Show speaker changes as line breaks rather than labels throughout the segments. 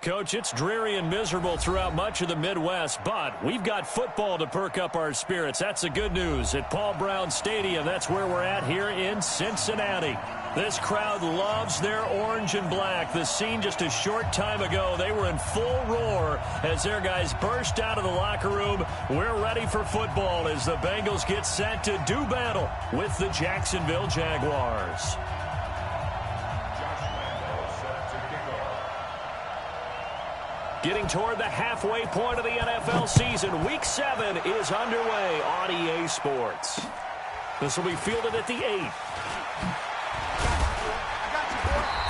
Coach, it's dreary and miserable throughout much of the Midwest, but we've got football to perk up our spirits. That's the good news. At Paul Brown Stadium, that's where we're at here in Cincinnati. This crowd loves their orange and black. The scene just a short time ago, they were in full roar as their guys burst out of the locker room. We're ready for football as the Bengals get set to do battle with the Jacksonville Jaguars. Getting toward the halfway point of the NFL season, Week 7 is underway on EA Sports. This will be fielded at the 8.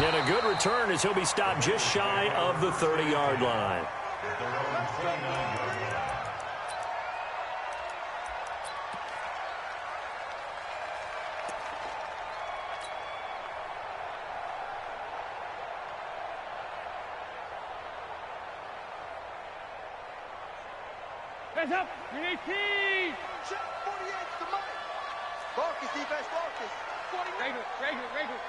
And a good return as he'll be stopped just shy of the 30-yard line.
Hands up! Green 18!
Check 48 to Mike. Focus, defense, focus. 49.
Regular. 49.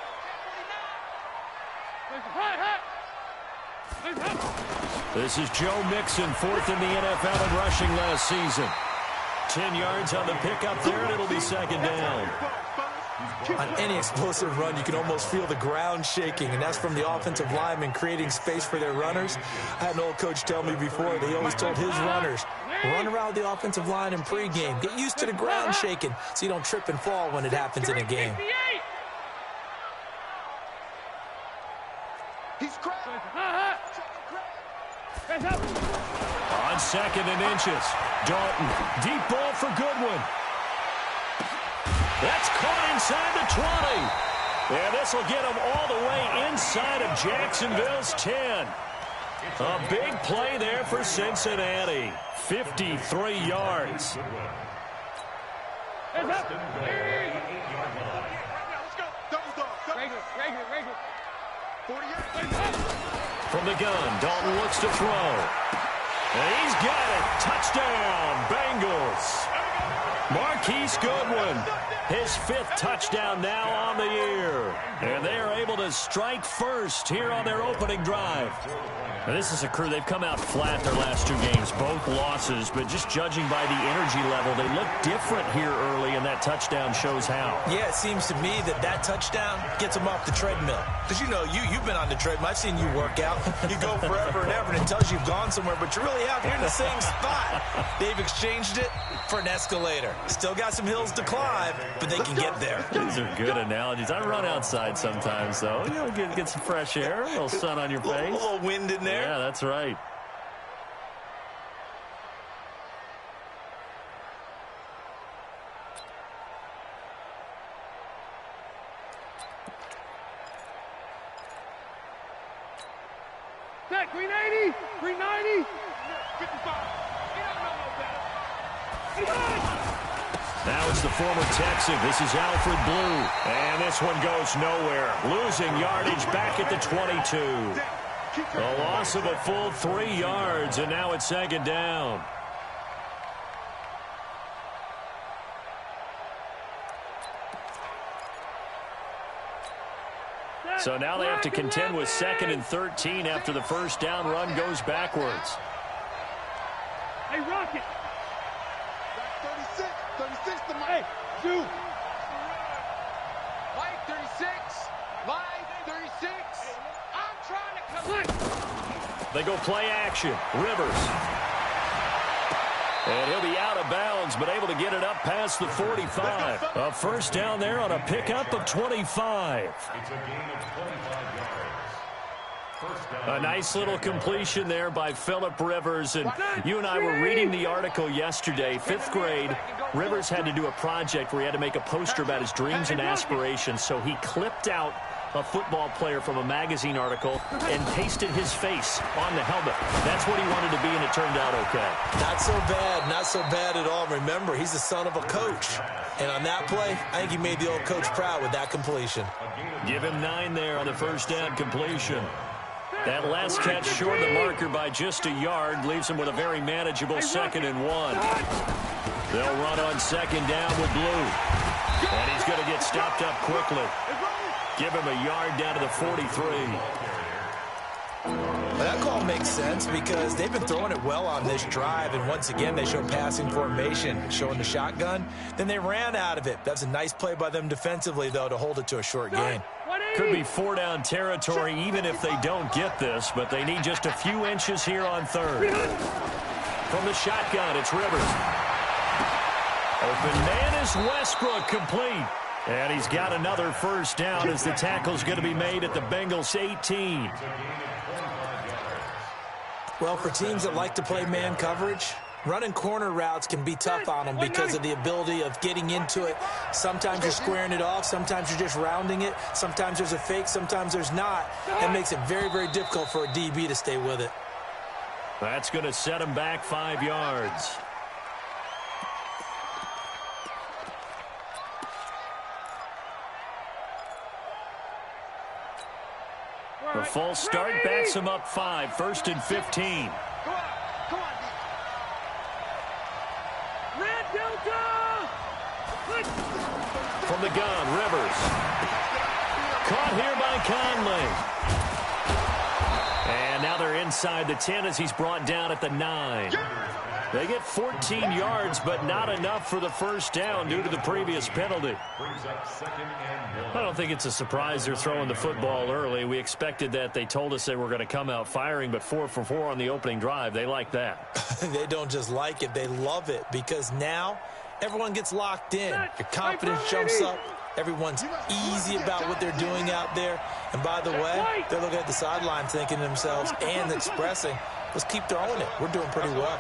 This is Joe Mixon, 4th in the NFL in rushing last season. 10 yards on the pickup there, and it'll be second down.
On any explosive run, you can almost feel the ground shaking, and that's from the offensive linemen creating space for their runners. I had an old coach tell me before, they always told his runners, run around the offensive line in pregame. Get used to the ground shaking so you don't trip and fall when it happens in a game.
He's cracked.
On 2nd and inches, Dalton, deep ball for Goodwin. That's caught inside the 20. And this will get him all the way inside of Jacksonville's 10. A big play there for Cincinnati. 53 yards.
Let's go. Double dog.
Regular.
48.
From the gun, Dalton looks to throw. And he's got it. Touchdown, Bengals. Marquise Goodwin, his 5th touchdown now on the year. And they are able to strike first here on their opening drive. Now, this is a crew, they've come out flat their last 2 games, both losses, but just judging by the energy level, they look different here early, and that touchdown shows how.
Yeah, it seems to me that touchdown gets them off the treadmill. Because, you've been on the treadmill. I've seen you work out. You go forever and ever, and it tells you you've gone somewhere, but you're really out here in the same spot. They've exchanged it for an escalator. Still got some hills to climb, but they can get there.
These are good analogies. I run outside sometimes, though. Get some fresh air, a little sun on your face.
A little wind in there.
Yeah, that's right.
Set, green 80! Green 90!
55. He don't know no better.
Now it's the former Texan. This is Alfred Blue. And this one goes nowhere. Losing yardage back at the 22. A loss of a full 3 yards, and now it's second down. So now they have to contend with 2nd and 13 after the first down run goes backwards.
Hey, Rocket!
Back 36 to Mike.
Hey, shoot!
Mike 36. Mike 36. I'm trying to come.
They go play action. Rivers. And he'll be out of bounds, but able to get it up past the 45. A first down there on a pickup of 25. A nice little completion there by Phillip Rivers. And you and I were reading the article yesterday, 5th grade. Rivers had to do a project where he had to make a poster about his dreams and aspirations. So he clipped out a football player from a magazine article and pasted his face on the helmet. That's what he wanted to be, and it turned out okay.
Not so bad at all. Remember, he's the son of a coach. And on that play, I think he made the old coach proud with that completion.
Give him 9 there on the first down completion. That last catch short of the marker by just a yard leaves him with a very manageable 2nd and 1. They'll run on 2nd down with Blue. And he's going to get stopped up quickly. Give him a yard down to the 43.
Well, that call makes sense because they've been throwing it well on this drive, and once again they show passing formation, showing the shotgun. Then they ran out of it. That's a nice play by them defensively, though, to hold it to a short gain.
Could be 4-down territory even if they don't get this, but they need just a few inches here on third. From the shotgun, it's Rivers. Open man is Westbrook, complete. And he's got another first down as the tackle's going to be made at the Bengals 18.
Well, for teams that like to play man coverage, running corner routes can be tough on them because of the ability of getting into it. Sometimes you're squaring it off. Sometimes you're just rounding it. Sometimes there's a fake. Sometimes there's not. That makes it very, very difficult for a DB to stay with it.
That's going to set him back 5 yards. The false start backs him up 5, 1st and 15. From the gun, Rivers. Caught here by Conley. And now they're inside the 10 as he's brought down at the 9. They get 14 yards, but not enough for the first down due to the previous penalty. I don't think it's a surprise they're throwing the football early. We expected that. They told us they were going to come out firing, but 4 for 4 on the opening drive. They like that.
They don't just like it. They love it because now everyone gets locked in. Your confidence jumps up. Everyone's easy about what they're doing out there. And by the way, they're looking at the sideline thinking to themselves and expressing, let's keep throwing it. We're doing pretty well.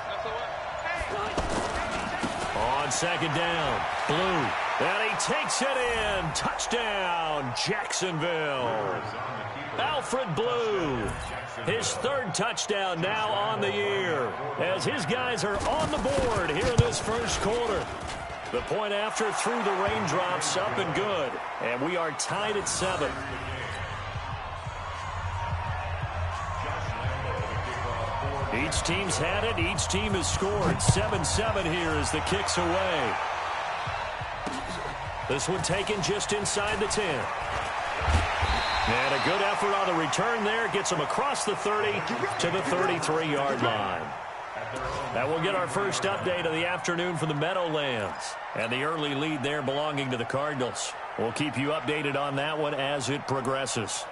On second down, Blue. And he takes it in. Touchdown, Jacksonville. Alfred Blue. His 3rd touchdown now on the year as his guys are on the board here in this first quarter. The point after through the raindrops, up and good. And we are tied at 7. Each team's had it. Each team has scored. 7-7 here as the kick's away. This one taken just inside the 10. And a good effort on the return there. Gets him across the 30 to the 33-yard line. That will get our first update of the afternoon from the Meadowlands. And the early lead there belonging to the Cardinals. We'll keep you updated on that one as it progresses.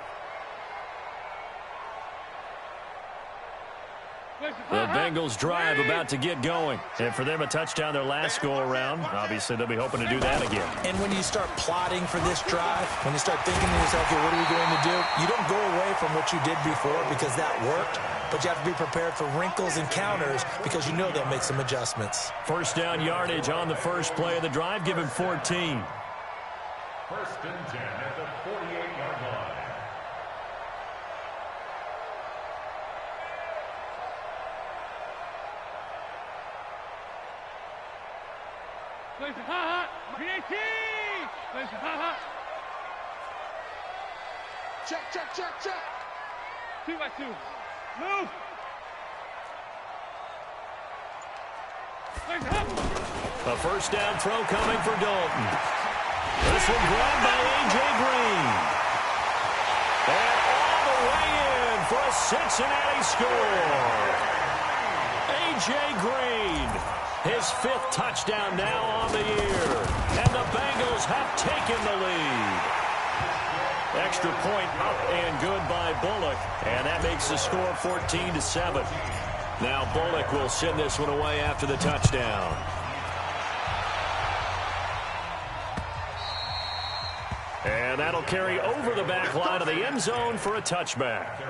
The Bengals drive about to get going. And for them, a touchdown their last go-around. Obviously, they'll be hoping to do that again.
And when you start plotting for this drive, when you start thinking to yourself, okay, what are we going to do? You don't go away from what you did before because that worked. But you have to be prepared for wrinkles and counters because you know they'll make some adjustments.
First down yardage on the first play of the drive. Give him 14.
1st and 10 at the 48-yard line.
Check, check, check, check.
2-by-2. Move.
A first down throw coming for Dalton. This one grabbed by A.J. Green. And all the way in for a Cincinnati score. A.J. Green, his 5th touchdown now on the year. And the Bengals have taken the lead. Extra point up and good by Bullock. And that makes the score 14-7. Now Bullock will send this one away after the touchdown. And that'll carry over the back line of the end zone for a touchback.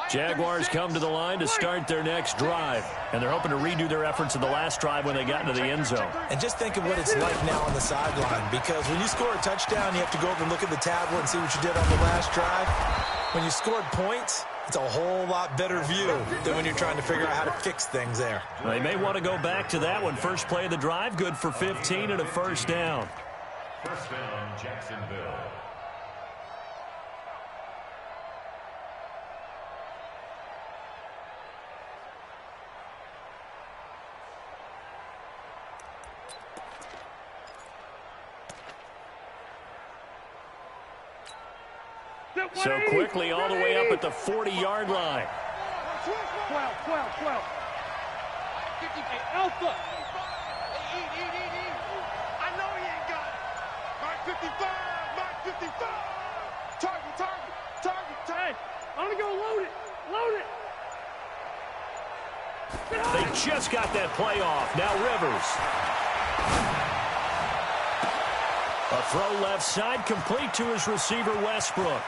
Jaguars come to the line to start their next drive. And they're hoping to redo their efforts in the last drive when they got into the end zone.
And just think of what it's like now on the sideline. Because when you score a touchdown, you have to go over and look at the tablet and see what you did on the last drive. When you scored points, it's a whole lot better view than when you're trying to figure out how to fix things there.
They may want to go back to that one. First play of the drive, good for 15 and a first down.
First down, Jacksonville.
So quickly all the way up at the 40-yard line.
12. Hey, Alpha.
I know he ain't got it. Mark 55. Target.
Hey, I'm going to go load it.
They just got that play off. Now Rivers. A throw left side, complete to his receiver, Westbrook.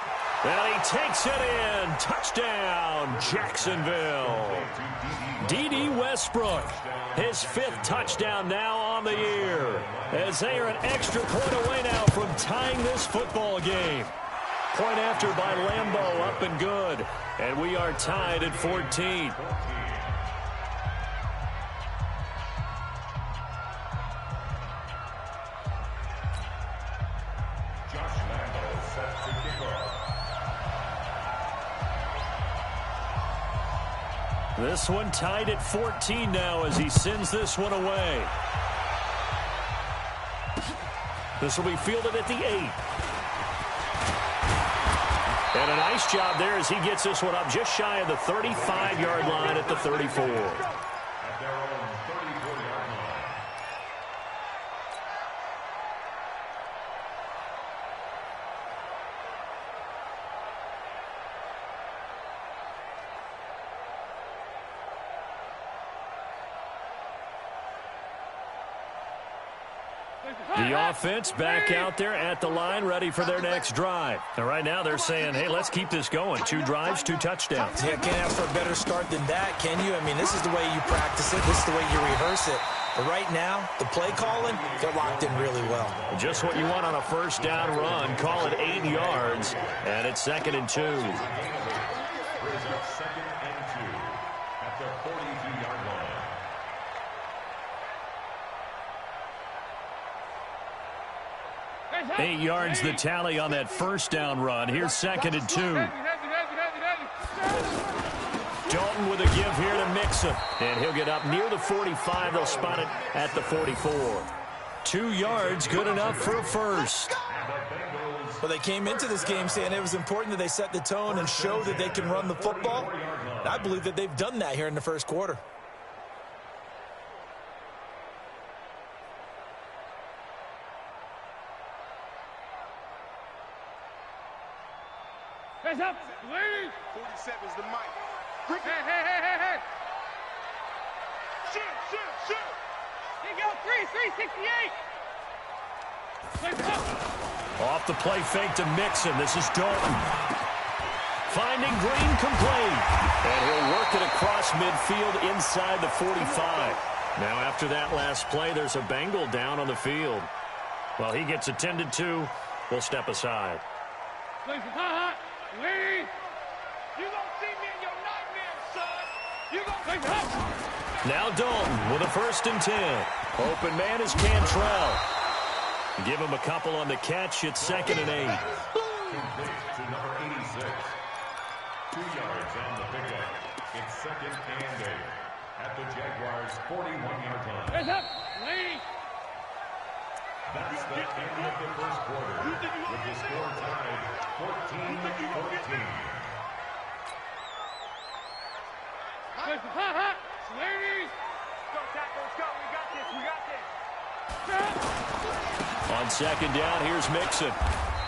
And he takes it in. Touchdown, Jacksonville. D.D. Westbrook, his 5th touchdown now on the year, as they are an extra point away now from tying this football game. Point after by Lambeau, up and good. And we are tied at 14. This one tied at 14 now as he sends this one away. This will be fielded at the 8. And a nice job there as he gets this one up just shy of the 35-yard line at the 34. The offense back out there at the line, ready for their next drive. And right now they're saying, hey, let's keep this going. 2 drives, 2 touchdowns.
Yeah, can't ask for a better start than that, can you? I mean, this is the way you practice it. This is the way you rehearse it. But right now, the play calling, they're locked in really well.
Just what you want on a first down run. Call it 8 yards, and it's 2nd and 2.
Brings up 2nd and 2 at the 42-yard line.
8 yards the tally on that first down run. Here's 2nd and 2. Dalton with a give here to Mixon. And he'll get up near the 45. They'll spot it at the 44. 2 yards, good enough for a first.
Well, they came into this game saying it was important that they set the tone and show that they can run the football. And I believe that they've done that here in the first quarter.
Hands up, ladies.
47's the mic.
Hey. Shoot. Here you go, 368.
Off the play fake to Mixon. This is Dalton. Finding Green complete. And he'll work it across midfield inside the 45. Now after that last play, there's a Bengal down on the field. Well, he gets attended to. We'll step aside.
Ladies. You gonna see me in your nightmares, son. You gonna
Now Dalton with a 1st and 10. Open man is Cantrell. Give him a couple on the catch. It's 2nd and 8.
Complete to number 86. 2 yards on the pickup. It's 2nd and 8 at the Jaguars' 41-yard line.
Hands up, ladies.
That's the end of the first quarter, with the score tied 14-14.
Ladies.
Go, Tacos, go. We got this.
On 2nd down, here's Mixon.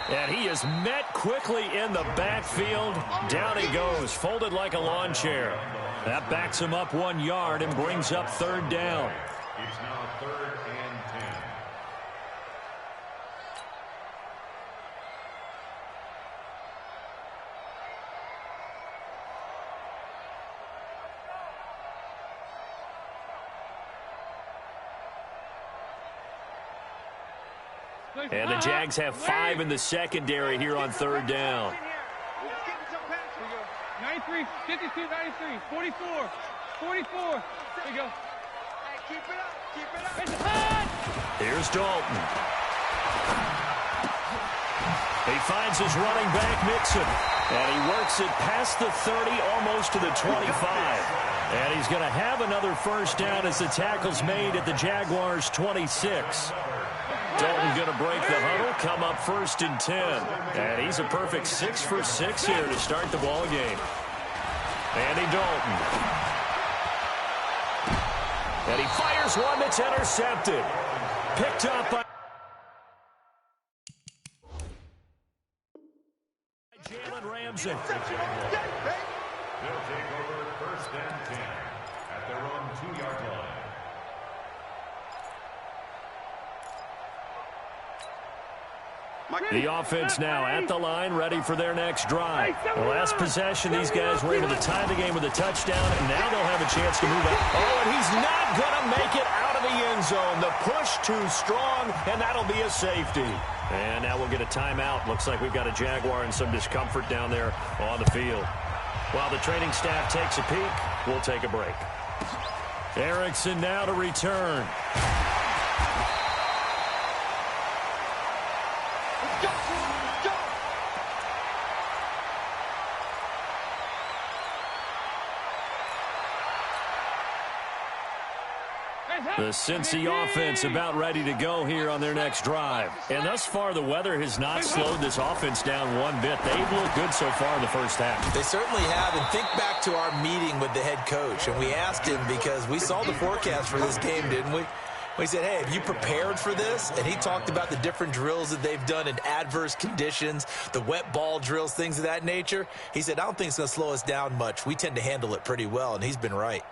And he is met quickly in the backfield. Down he goes, folded like a lawn chair. That backs him up 1 yard and brings up 3rd down.
It's now 3rd and 10.
And the Jags have 5 in the secondary here on 3rd down.
93, 52, 93, 44. Here you go.
Hey, keep it up.
It's hot.
Here's Dalton. He finds his running back, Mixon. And he works it past the 30, almost to the 25. And he's going to have another first down as the tackle's made at the Jaguars' 26. Dalton going to break the huddle, come up 1st and 10. And he's a perfect 6 for 6 here to start the ball game. Andy Dalton. And he fires one that's intercepted. Picked up by Jalen Ramsey.
They'll take over 1st and 10 at their own 2-yard line.
The offense now at the line, ready for their next drive. The last possession, these guys were able to tie the game with a touchdown, and now they'll have a chance to move up. Oh, and he's not going to make it out of the end zone. The push too strong, and that'll be a safety. And now we'll get a timeout. Looks like we've got a Jaguar and some discomfort down there on the field. While the training staff takes a peek, we'll take a break. Erickson now to return. The Cincy offense about ready to go here on their next drive. And thus far, the weather has not slowed this offense down one bit. They've looked good so far in the first half.
They certainly have. And think back to our meeting with the head coach. And we asked him because we saw the forecast for this game, didn't we? We said, hey, have you prepared for this? And he talked about the different drills that they've done in adverse conditions, the wet ball drills, things of that nature. He said, I don't think it's going to slow us down much. We tend to handle it pretty well, and he's been right.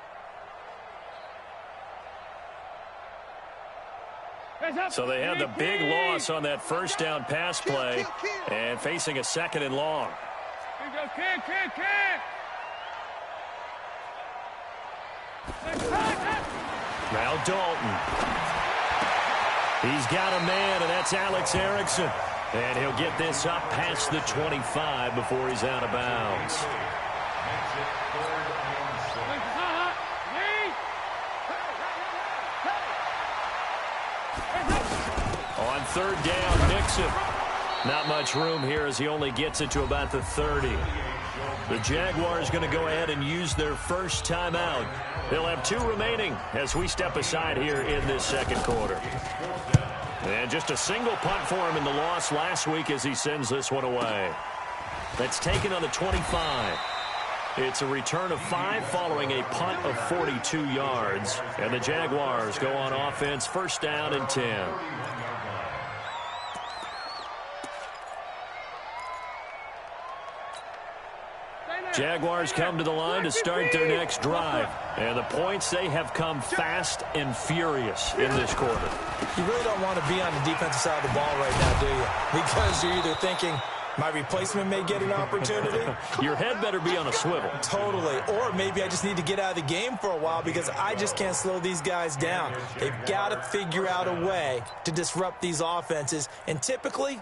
So they had the big loss on that first down pass play and facing a 2nd and long. Now Dalton. He's got a man, and that's Alex Erickson. And he'll get this up past the 25 before he's out of bounds. On 3rd down, Nixon. Not much room here as he only gets it to about the 30. The Jaguars going to go ahead and use their first timeout. They'll have 2 remaining as we step aside here in this 2nd quarter. And just a single punt for him in the loss last week as he sends this one away. That's taken on the 25. It's a return of 5 following a punt of 42 yards. And the Jaguars go on offense, 1st down and 10. Jaguars come to the line to start their next drive. And the points, they have come fast and furious in this quarter.
You really don't want to be on the defensive side of the ball right now, do you? Because you're either thinking, my replacement may get an opportunity.
Your head better be on a swivel.
Totally. Or maybe I just need to get out of the game for a while because I just can't slow these guys down. They've got to figure out a way to disrupt these offenses. And typically,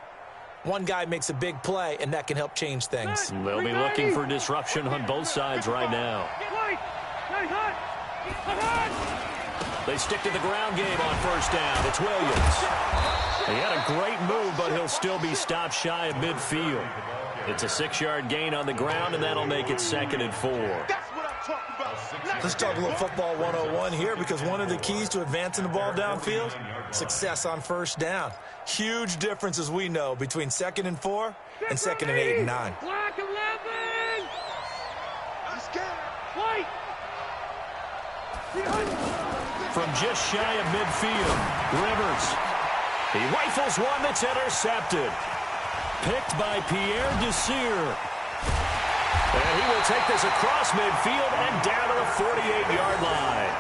one guy makes a big play, and that can help change things.
They'll be looking for disruption on both sides right now. They stick to the ground game on 1st down. It's Williams. He had a great move, but he'll still be stopped shy of midfield. It's a 6-yard gain on the ground, and that'll make it 2nd and 4.
Let's talk a little football 101 here because one of the keys to advancing the ball downfield, success on 1st down. Huge difference, as we know, between 2nd and 4 and 2nd and 8 and 9.
From just shy of midfield, Rivers. He rifles one that's intercepted. Picked by Pierre Desir. And he will take this across midfield and down to the 48-yard line.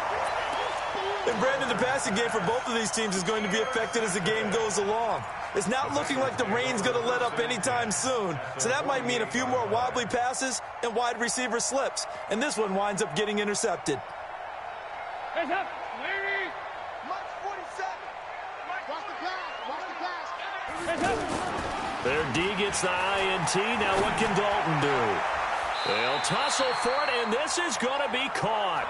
And Brandon, the passing game for both of these teams is going to be affected as the game goes along. It's not looking like the rain's going to let up anytime soon. So that might mean a few more wobbly passes and wide receiver slips. And this one winds up getting intercepted.
Heads up, Larry.
March 47. Watch the pass. Watch the pass.
Heads up.
Their D gets the INT. Now what can Dalton do? They'll tussle for it, and this is going to be caught.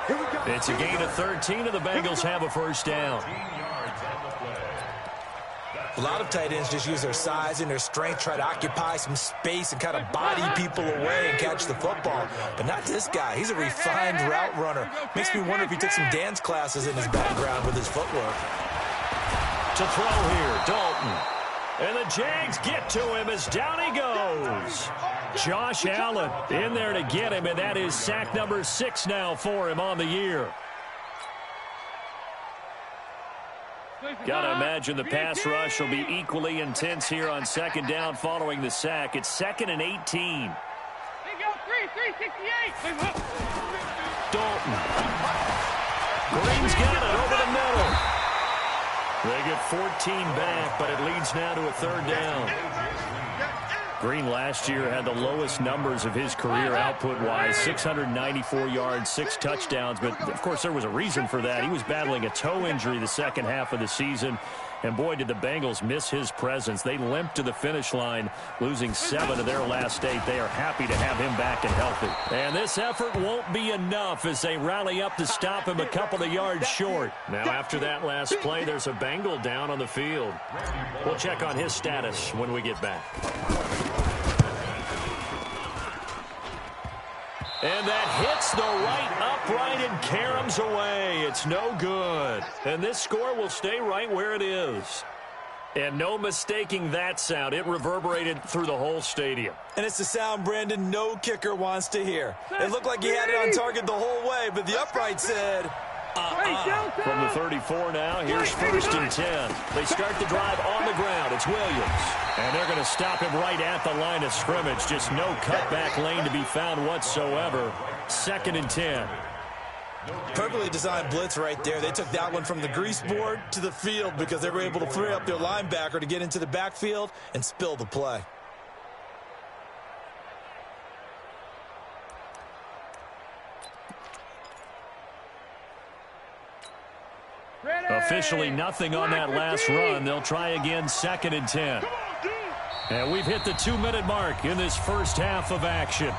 It's a gain of 13, and the Bengals have a 1st down.
A lot of tight ends just use their size and their strength, try to occupy some space and kind of body people away and catch the football. But not this guy. He's a refined route runner. Makes me wonder if he took some dance classes in his background with his footwork.
to throw here. Dalton. And the Jags get to him as down he goes. Josh Allen in there to get him, and that is sack number 6 now for him on the year. Got to imagine the pass rush will be equally intense here on second down following the sack. It's 2nd and 18. Dalton. Green's got it over the middle. They get 14 back, but it leads now to a 3rd down. Green last year had the lowest numbers of his career output-wise, 694 yards, 6 touchdowns. But, of course, there was a reason for that. He was battling a toe injury the second half of the season. And, boy, did the Bengals miss his presence. They limped to the finish line, losing 7 of their last 8. They are happy to have him back and healthy. And this effort won't be enough as they rally up to stop him a couple of yards short. Now, after that last play, there's a Bengal down on the field. We'll check on his status when we get back. And that hits the right upright and caroms away. It's no good. And this score will stay right where it is. And no mistaking that sound. It reverberated through the whole stadium.
And it's the sound, Brandon, no kicker wants to hear. It looked like he had it on target the whole way, but the upright said...
From the 34 now, here's 1st and 10. They start the drive on the ground. It's Williams. And they're going to stop him right at the line of scrimmage. Just no cutback lane to be found whatsoever. 2nd and 10.
Perfectly designed blitz right there. They took that one from the grease board to the field because they were able to free up their linebacker to get into the backfield and spill the play.
Officially nothing on that last run. They'll try again, 2nd and 10. And we've hit the 2-minute mark in this first half of action.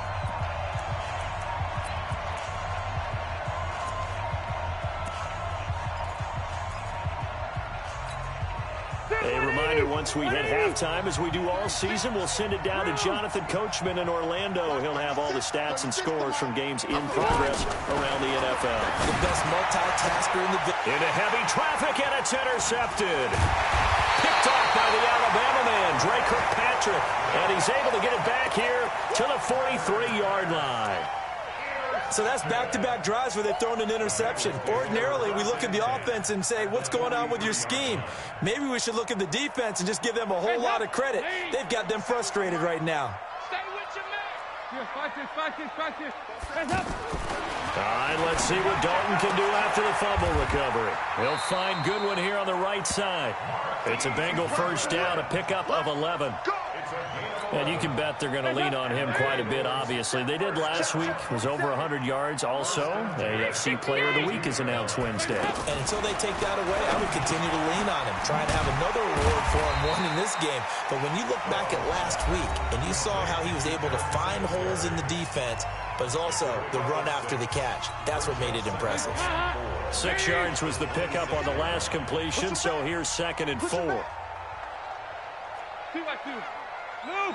A reminder, once we hit halftime, as we do all season, we'll send it down to Jonathan Coachman in Orlando. He'll have all the stats and scores from games in progress around the NFL.
The best multitasker in the...
Into heavy traffic, and it's intercepted. Picked off by the Alabama man, Dre Kirkpatrick. And he's able to get it back here to the 43-yard line.
So that's back-to-back drives where they've thrown an interception. Ordinarily, we look at the offense and say, what's going on with your scheme? Maybe we should look at the defense and just give them a whole lot of credit. They've got them frustrated right now.
Stay with your man. Here, Hands up.
All right, let's see what Dalton can do after the fumble recovery. He'll find Goodwin here on the right side. It's a Bengal first down, a pickup of 11. And you can bet they're going to lean on him quite a bit, obviously. They did last week. It was over 100 yards also. AFC Player of the Week is announced Wednesday.
And until they take that away, I would continue to lean on him, try and have another reward for him winning this game. But when you look back at last week and you saw how he was able to find holes in the defense, but it's also the run after the catch. That's what made it impressive.
6 yards was the pickup on the last completion, so here's 2nd and 4.
2 by 2. Move.